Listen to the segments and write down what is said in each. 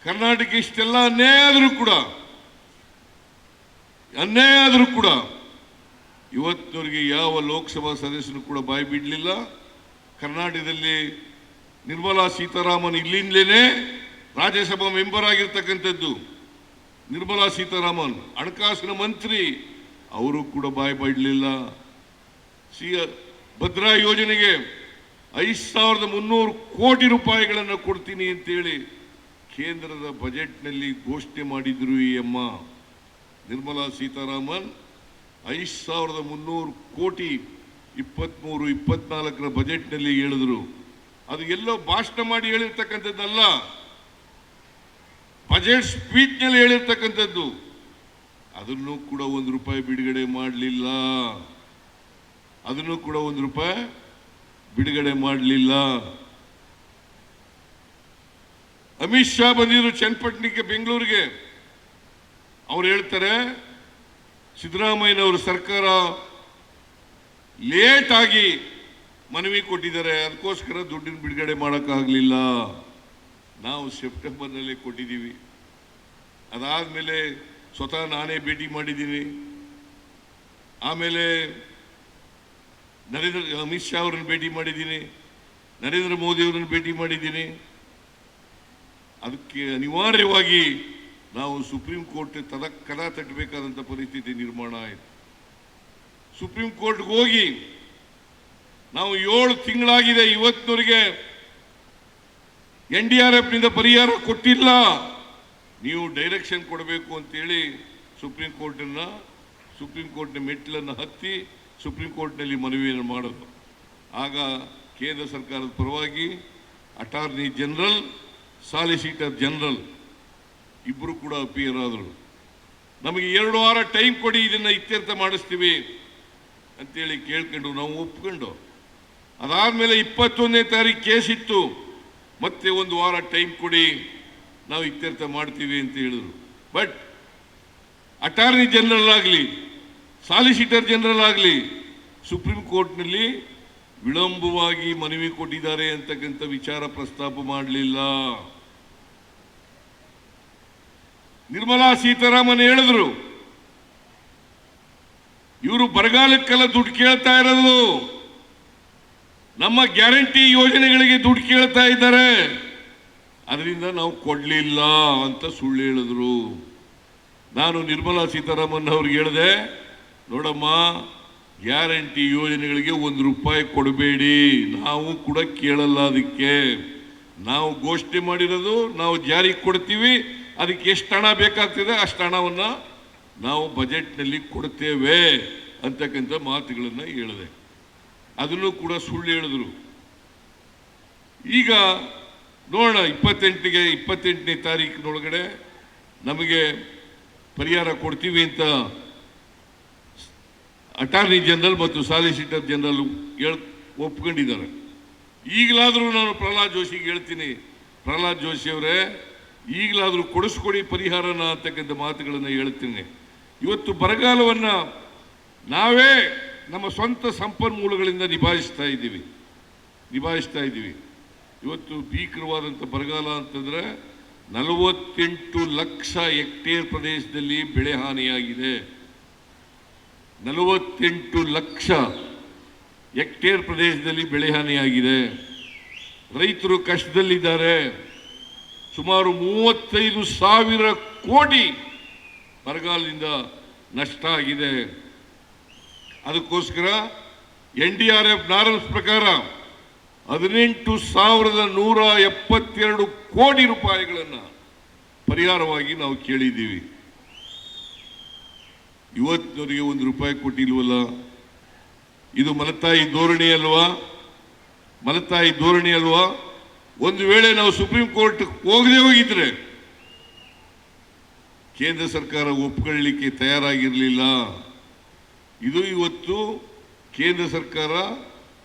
ಕರ್ನಾಟಕ ಇಷ್ಟೆಲ್ಲ ಅನ್ಯಾಯ ಆದರೂ ಕೂಡ ಇವತ್ತಿನವರೆಗೆ ಯಾವ ಲೋಕಸಭಾ ಸದಸ್ಯರು ಕೂಡ ಬಾಯಿ ಬಿಡಲಿಲ್ಲ. ಕರ್ನಾಟಕದಲ್ಲಿ ನಿರ್ಮಲಾ ಸೀತಾರಾಮನ್ ಇಲ್ಲಿಂದಲೇ ರಾಜ್ಯಸಭಾ ಮೆಂಬರ್ ಆಗಿರ್ತಕ್ಕಂಥದ್ದು. ನಿರ್ಮಲಾ ಸೀತಾರಾಮನ್ ಹಣಕಾಸಿನ ಮಂತ್ರಿ, ಅವರು ಕೂಡ ಬಾಯಿ ಬಿಡಲಿಲ್ಲ. ಭದ್ರಾ ಯೋಜನೆಗೆ 5300 ಕೋಟಿ ರೂಪಾಯಿಗಳನ್ನು ಕೊಡ್ತೀನಿ ಅಂತೇಳಿ ಕೇಂದ್ರದ ಬಜೆಟ್ನಲ್ಲಿ ಘೋಷಣೆ ಮಾಡಿದ್ರು. ಈ ಅಮ್ಮ ನಿರ್ಮಲಾ ಸೀತಾರಾಮನ್ 5300 ಕೋಟಿ 23-24 ಬಜೆಟ್ನಲ್ಲಿ ಹೇಳಿದ್ರು. ಅದು ಎಲ್ಲೋ ಭಾಷಣ ಮಾಡಿ ಹೇಳಿರ್ತಕ್ಕಂಥದ್ದಲ್ಲ, ಬಜೆಟ್ ಸ್ಪೀಚ್ನಲ್ಲಿ ಹೇಳಿರ್ತಕ್ಕಂಥದ್ದು. ಅದನ್ನು ಕೂಡ ₹1 ಬಿಡುಗಡೆ ಮಾಡಲಿಲ್ಲ. ಅಮಿತ್ ಶಾ ಬಂದಿದ್ರು ಚನ್ನಪಟ್ಟಣಕ್ಕೆ, ಬೆಂಗಳೂರಿಗೆ. ಅವ್ರು ಹೇಳ್ತಾರೆ ಸಿದ್ದರಾಮಯ್ಯನವರು ಸರ್ಕಾರ ಲೇಟ್ ಆಗಿ ಮನವಿ ಕೊಟ್ಟಿದ್ದಾರೆ, ಅದಕ್ಕೋಸ್ಕರ ದುಡ್ಡಿನ ಬಿಡುಗಡೆ ಮಾಡೋಕ್ಕಾಗಲಿಲ್ಲ. ನಾವು ಸೆಪ್ಟೆಂಬರ್ನಲ್ಲೇ ಕೊಟ್ಟಿದ್ದೀವಿ. ಅದಾದಮೇಲೆ ಸ್ವತಃ ನಾನೇ ಭೇಟಿ ಮಾಡಿದ್ದೀನಿ. ಆಮೇಲೆ ಅಮಿತ್ ಶಾ ಅವರನ್ನು ಭೇಟಿ ಮಾಡಿದ್ದೀನಿ, ನರೇಂದ್ರ ಮೋದಿ ಅವರನ್ನು ಭೇಟಿ ಮಾಡಿದ್ದೀನಿ. ಅದಕ್ಕೆ ಅನಿವಾರ್ಯವಾಗಿ ನಾವು ಸುಪ್ರೀಂ ಕೋರ್ಟ್ ಕದ ತಟ್ಟಬೇಕಾದಂಥ ಪರಿಸ್ಥಿತಿ ನಿರ್ಮಾಣ ಆಯಿತು. ಸುಪ್ರೀಂ ಕೋರ್ಟ್ಗೆ ಹೋಗಿ ನಾವು 7 ತಿಂಗಳಾಗಿದೆ, ಇವತ್ತಿನವರೆಗೆ NDRF ನಿಂದ ಪರಿಹಾರ ಕೊಟ್ಟಿಲ್ಲ, ನೀವು ಡೈರೆಕ್ಷನ್ ಕೊಡಬೇಕು ಅಂತೇಳಿ ಸುಪ್ರೀಂ ಕೋರ್ಟ್ನ ಮೆಟ್ಟಿಲನ್ನು ಹತ್ತಿ ಸುಪ್ರೀಂ ಕೋರ್ಟ್ನಲ್ಲಿ ಮನವಿಯನ್ನು ಮಾಡೋದು. ಆಗ ಕೇಂದ್ರ ಸರ್ಕಾರದ ಪರವಾಗಿ ಅಟಾರ್ನಿ ಜನರಲ್, ಸಾಲಿಸಿಟರ್ ಜನರಲ್ ಇಬ್ಬರು ಕೂಡ ಅಪಿಯರ್ ಆದರು. ನಮಗೆ 2 ವಾರ ಟೈಮ್ ಕೊಡಿ, ಇದನ್ನು ಇತ್ಯರ್ಥ ಮಾಡಿಸ್ತೀವಿ ಅಂತೇಳಿ ಕೇಳ್ಕೊಂಡು ನಾವು ಒಪ್ಕೊಂಡು, ಅದಾದಮೇಲೆ 21ನೇ ತಾರೀಕು ಕೇಸ್ ಇತ್ತು, ಮತ್ತೆ 1 ವಾರ ಟೈಮ್ ಕೊಡಿ, ನಾವು ಇತ್ಯರ್ಥ ಮಾಡ್ತೀವಿ ಅಂತ ಹೇಳಿದ್ರು. ಬಟ್ ಅಟಾರ್ನಿ ಜನರಲ್ ಆಗಲಿ, ಸಾಲಿಸಿಟರ್ ಜನರಲ್ ಆಗಲಿ ಸುಪ್ರೀಂ ಕೋರ್ಟ್ನಲ್ಲಿ ವಿಳಂಬವಾಗಿ ಮನವಿ ಕೊಟ್ಟಿದ್ದಾರೆ ಅಂತಕ್ಕಂಥ ವಿಚಾರ ಪ್ರಸ್ತಾಪ ಮಾಡಲಿಲ್ಲ. ನಿರ್ಮಲಾ ಸೀತಾರಾಮನ್ ಹೇಳಿದ್ರು, ಇವರು ಬರಗಾಲಕ್ಕೆಲ್ಲ ದುಡ್ಡು ಕೇಳ್ತಾ ಇರೋದು, ನಮ್ಮ ಗ್ಯಾರಂಟಿ ಯೋಜನೆಗಳಿಗೆ ದುಡ್ಡು ಕೇಳ್ತಾ ಇದ್ದಾರೆ, ಅದರಿಂದ ನಾವು ಕೊಡಲಿಲ್ಲ ಅಂತ ಸುಳ್ಳು ಹೇಳಿದ್ರು. ನಾನು ನಿರ್ಮಲಾ ಸೀತಾರಾಮನ್ ಅವ್ರಿಗೆ ಹೇಳಿದೆ, ನೋಡಮ್ಮ, ಗ್ಯಾರಂಟಿ ಯೋಜನೆಗಳಿಗೆ ₹1 ಕೊಡಬೇಡಿ, ನಾವು ಕೂಡ ಕೇಳಲ್ಲ. ಅದಕ್ಕೆ ನಾವು ಘೋಷಣೆ ಮಾಡಿರೋದು ನಾವು ಜಾರಿಗೆ ಕೊಡ್ತೀವಿ, ಅದಕ್ಕೆ ಎಷ್ಟು ಹಣ ಬೇಕಾಗ್ತದೆ ಅಷ್ಟು ಹಣವನ್ನು ನಾವು ಬಜೆಟ್ನಲ್ಲಿ ಕೊಡ್ತೇವೆ ಅಂತಕ್ಕಂಥ ಮಾತುಗಳನ್ನು ಹೇಳಿದೆ. ಅದನ್ನು ಕೂಡ ಸುಳ್ಳು ಹೇಳಿದ್ರು. ಈಗ ನೋಡೋಣ, 28ನೇ ತಾರೀಕಿನೊಳಗಡೆ ನಮಗೆ ಪರಿಹಾರ ಕೊಡ್ತೀವಿ ಅಂತ ಅಟಾರ್ನಿ ಜನರಲ್ ಮತ್ತು ಸಾಲಿಸಿಟರ್ ಜನರಲ್ ಒಪ್ಕೊಂಡಿದ್ದಾರೆ. ಈಗಲಾದರೂ ನಾನು ಪ್ರಹ್ಲಾದ್ ಜೋಶಿಗೆ ಹೇಳ್ತೀನಿ, ಪ್ರಹ್ಲಾದ್ ಜೋಶಿ ಅವರೇ, ಈಗಲಾದರೂ ಕೊಡಿಸ್ಕೊಡಿ ಪರಿಹಾರನ ಅಂತಕ್ಕಂಥ ಮಾತುಗಳನ್ನು ಹೇಳ್ತೀನಿ. ಇವತ್ತು ಬರಗಾಲವನ್ನು ನಾವೇ ನಮ್ಮ ಸ್ವಂತ ಸಂಪನ್ಮೂಲಗಳಿಂದ ನಿಭಾಯಿಸ್ತಾ ಇದ್ದೀವಿ. ಇವತ್ತು ಭೀಕರವಾದಂಥ ಬರಗಾಲ ಅಂತಂದರೆ 48 ಲಕ್ಷ ಹೆಕ್ಟೇರ್ ಪ್ರದೇಶದಲ್ಲಿ ಬೆಳೆ ಹಾನಿಯಾಗಿದೆ. 48 ಲಕ್ಷ ಹೆಕ್ಟೇರ್ ಪ್ರದೇಶದಲ್ಲಿ ಬೆಳೆ ಹಾನಿಯಾಗಿದೆ. ರೈತರು ಕಷ್ಟದಲ್ಲಿದ್ದಾರೆ. ಸುಮಾರು 35,000 ಕೋಟಿ ಬರಗಾಲದಿಂದ ನಷ್ಟ ಆಗಿದೆ. ಅದಕ್ಕೋಸ್ಕರ NDRF ನಾರ್ಮ್ಸ್ ಪ್ರಕಾರ 18,172 ಕೋಟಿ ರೂಪಾಯಿಗಳನ್ನು ಪರಿಹಾರವಾಗಿ ನಾವು ಕೇಳಿದ್ದೀವಿ. ಇವತ್ತಿನವರಿಗೆ ₹1 ಕೊಟ್ಟಿಲ್ವಲ್ಲ? ಇದು ಮಲತಾಯಿ ಧೋರಣೆ ಅಲ್ವಾ? ಒಂದು ವೇಳೆ ನಾವು ಸುಪ್ರೀಂ ಕೋರ್ಟ್ ಹೋಗದೆ ಹೋಗಿದ್ರೆ ಕೇಂದ್ರ ಸರ್ಕಾರ ಒಪ್ಪಿಕೊಳ್ಳಲಿಕ್ಕೆ ತಯಾರಾಗಿರಲಿಲ್ಲ. ಇದು ಇವತ್ತು ಕೇಂದ್ರ ಸರ್ಕಾರ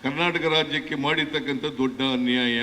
ಕರ್ನಾಟಕ ರಾಜ್ಯಕ್ಕೆ ಮಾಡಿರ್ತಕ್ಕಂಥ ದೊಡ್ಡ ಅನ್ಯಾಯ.